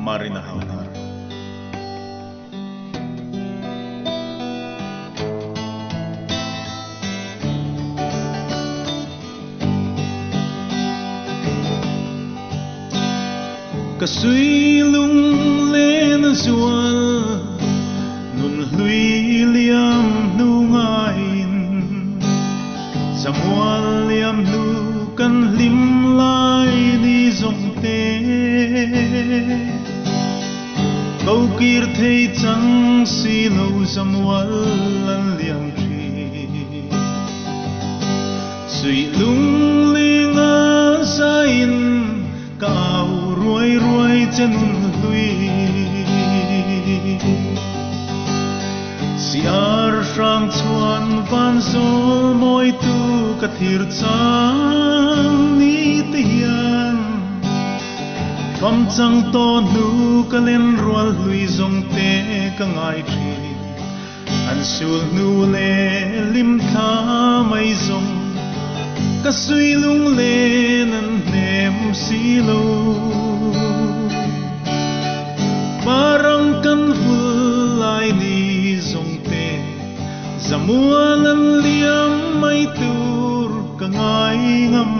Marina Haunar. Kasui lung lên zual nun hlui liam nu ngain zamual liam nu kan lim lai ni zong te câu kir thei chang si lo zamual lan liam tri sui lung linga sain cao ruồi ruồi chân lui siar sang chuan van zol moi tu kathir chang ni tian pham chang to nu kalen rual lui zong te ka ngai thi an sul nu le lim tha mai zong ka sui lung le nan nem si lo parang kan vulai ni zong te zamualan liam mai tur ka ngai ngam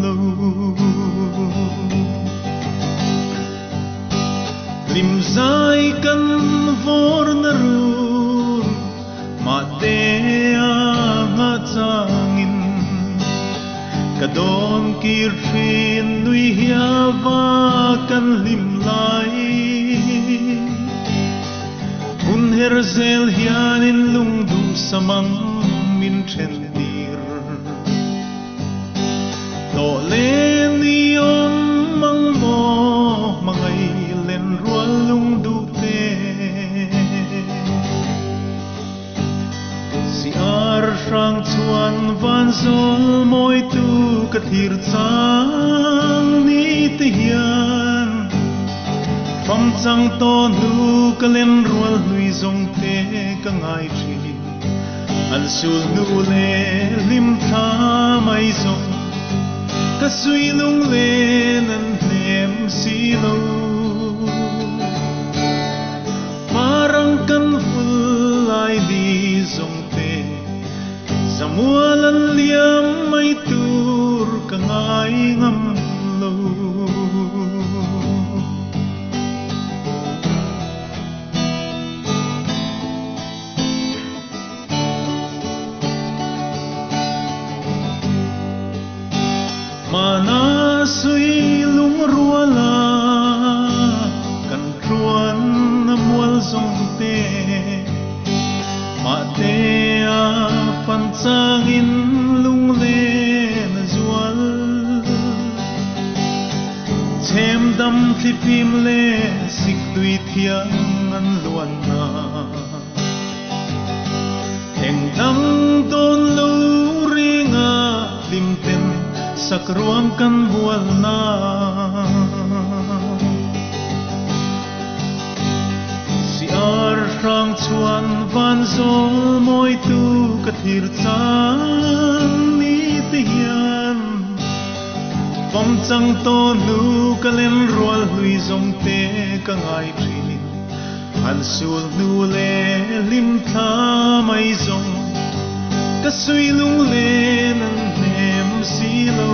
lo lim zai kan vor na run ma te a nga changin kadon kir thin nui hiava kan lim lai hun her zel hian in lung du samang min chen dir to le ni om mang mo mangai len rual lung du te si ar sang chuan van zol moi tu kathir chang ni te hian pham chang to nu kalen rual hlui zong te ka ngai thi an sul nu le lim tha mai zong ka sui lung le nan nem si lo parang kan vulai di zong te zamualan liam mai tur ka ngai ngam lo mana sui lung ruala kan truan namual zong te ma te a fan changin lung le na zual chem dam thi phim le sik tui thiang an luan na theng dang don lo ringa lim ten sakruam kan bual na si ar sang chuan van zol moi tu kathir chang ni te hian pham chang to nu kalen rual hlui zong te ka ngai thi an sul nu le lim tha mai zong ka sui lung le nan nem si lo